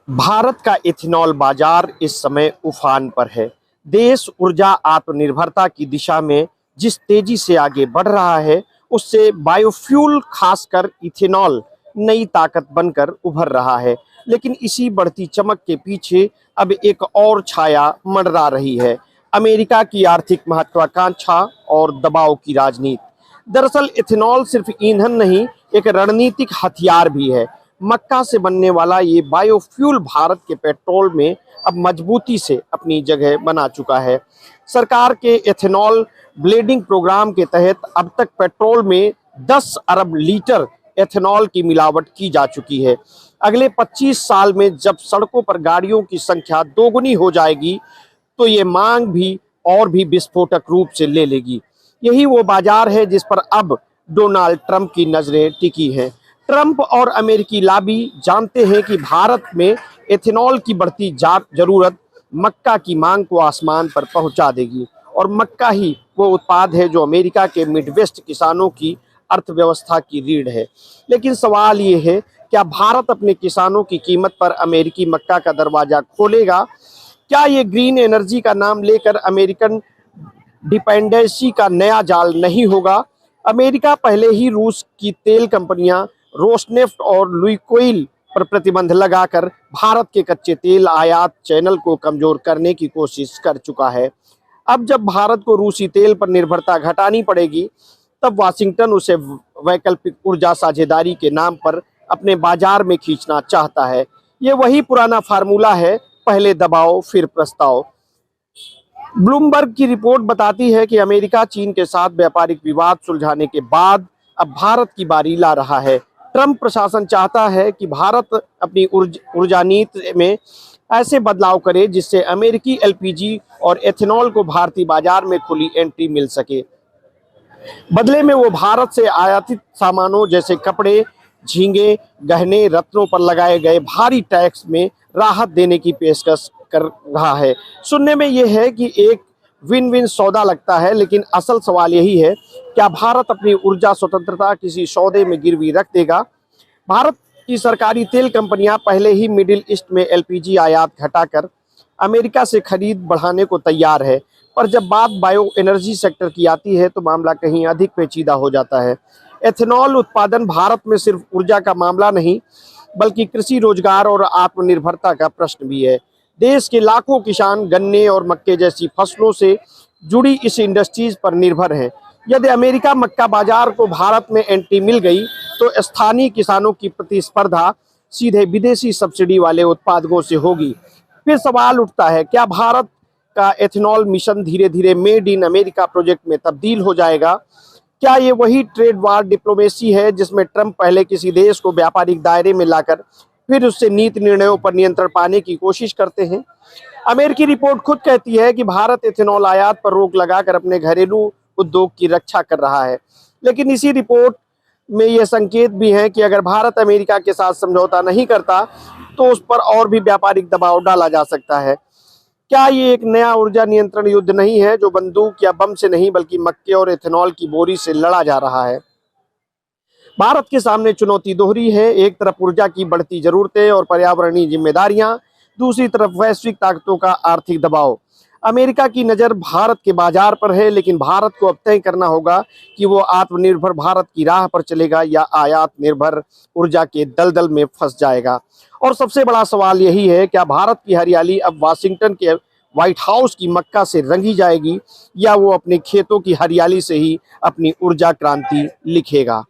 भारत का इथेनॉल बाजार इस समय उफान पर है। देश ऊर्जा आत्मनिर्भरता की दिशा में जिस तेजी से आगे बढ़ रहा है, उससे बायोफ्यूल खासकर इथेनॉल नई ताकत बनकर उभर रहा है। लेकिन इसी बढ़ती चमक के पीछे अब एक और छाया मंडरा रही है, अमेरिका की आर्थिक महत्वाकांक्षा और दबाव की राजनीति। दरअसल इथेनॉल सिर्फ ईंधन नहीं, एक रणनीतिक हथियार भी है। मक्का से बनने वाला ये बायोफ्यूल भारत के पेट्रोल में अब मजबूती से अपनी जगह बना चुका है। सरकार के एथेनॉल ब्लेंडिंग प्रोग्राम के तहत अब तक पेट्रोल में 10 अरब लीटर एथेनॉल की मिलावट की जा चुकी है। अगले 25 साल में जब सड़कों पर गाड़ियों की संख्या दोगुनी हो जाएगी, तो ये मांग भी और भी विस्फोटक रूप से ले लेगी। यही वो बाजार है जिस पर अब डोनाल्ड ट्रंप की नजरें टिकी हैं। ट्रंप और अमेरिकी लॉबी जानते हैं कि भारत में एथेनॉल की बढ़ती जरूरत मक्का की मांग को आसमान पर पहुंचा देगी, और मक्का ही वो उत्पाद है जो अमेरिका के मिडवेस्ट किसानों की अर्थव्यवस्था की रीढ़ है। लेकिन सवाल ये है, क्या भारत अपने किसानों की कीमत पर अमेरिकी मक्का का दरवाजा खोलेगा? क्या ये ग्रीन एनर्जी का नाम लेकर अमेरिकन डिपेंडेंसी का नया जाल नहीं होगा? अमेरिका पहले ही रूस की तेल कंपनियां रोसनेफ्ट और लुकोइल पर प्रतिबंध लगाकर भारत के कच्चे तेल आयात चैनल को कमजोर करने की कोशिश कर चुका है। अब जब भारत को रूसी तेल पर निर्भरता घटानी पड़ेगी, तब वाशिंगटन उसे वैकल्पिक ऊर्जा साझेदारी के नाम पर अपने बाजार में खींचना चाहता है। ये वही पुराना फार्मूला है, पहले दबाओ फिर प्रस्ताव। ब्लूमबर्ग की रिपोर्ट बताती है कि अमेरिका चीन के साथ व्यापारिक विवाद सुलझाने के बाद अब भारत की बारी ला रहा है। ट्रंप प्रशासन चाहता है कि भारत अपनी ऊर्जा नीति में ऐसे बदलाव करे जिससे अमेरिकी एलपीजी और एथेनॉल को भारतीय बाजार में खुली एंट्री मिल सके। बदले में वो भारत से आयातित सामानों जैसे कपड़े, झींगे, गहने, रत्नों पर लगाए गए भारी टैक्स में राहत देने की पेशकश कर रहा है। सुनने में यह है कि एक विन विन सौदा लगता है, लेकिन असल सवाल यही है, क्या भारत अपनी ऊर्जा स्वतंत्रता किसी सौदे में गिरवी रख देगा? भारत की सरकारी तेल कंपनियां पहले ही मिडिल ईस्ट में एलपीजी आयात घटाकर अमेरिका से खरीद बढ़ाने को तैयार है, पर जब बात बायो एनर्जी सेक्टर की आती है तो मामला कहीं अधिक पेचीदा हो जाता है। एथेनॉल उत्पादन भारत में सिर्फ ऊर्जा का मामला नहीं, बल्कि कृषि, रोजगार और आत्मनिर्भरता का प्रश्न भी है। देश के लाखों किसान गन्ने और मक्के जैसी फसलों से जुड़ी इस इंडस्ट्रीज पर निर्भर हैं। यदि अमेरिका मक्का बाजार को भारत में एंट्री मिल गई, तो स्थानीय किसानों की प्रतिस्पर्धा सीधे विदेशी सब्सिडी वाले उत्पादों से होगी। फिर सवाल उठता है, क्या भारत का एथेनॉल मिशन धीरे धीरे मेड इन अमेरिका प्रोजेक्ट में तब्दील हो जाएगा? क्या ये वही ट्रेड वार डिप्लोमेसी है जिसमें ट्रंप पहले किसी देश को व्यापारिक दायरे में लाकर फिर उससे नीति निर्णयों पर नियंत्रण पाने की कोशिश करते हैं? अमेरिकी रिपोर्ट खुद कहती है कि भारत एथेनॉल आयात पर रोक लगाकर अपने घरेलू उद्योग की रक्षा कर रहा है। लेकिन इसी रिपोर्ट में यह संकेत भी है कि अगर भारत अमेरिका के साथ समझौता नहीं करता, तो उस पर और भी व्यापारिक दबाव डाला जा सकता है। क्या ये एक नया ऊर्जा नियंत्रण युद्ध नहीं है, जो बंदूक या बम से नहीं बल्कि मक्के और एथेनॉल की बोरी से लड़ा जा रहा है? भारत के सामने चुनौती दोहरी है। एक तरफ ऊर्जा की बढ़ती जरूरतें और पर्यावरणीय जिम्मेदारियां, दूसरी तरफ वैश्विक ताकतों का आर्थिक दबाव। अमेरिका की नज़र भारत के बाजार पर है, लेकिन भारत को अब तय करना होगा कि वो आत्मनिर्भर भारत की राह पर चलेगा या आयात निर्भर ऊर्जा के दलदल में फंस जाएगा। और सबसे बड़ा सवाल यही है, क्या भारत की हरियाली अब वाशिंगटन के व्हाइट हाउस की मक्का से रंगी जाएगी, या वो अपने खेतों की हरियाली से ही अपनी ऊर्जा क्रांति लिखेगा?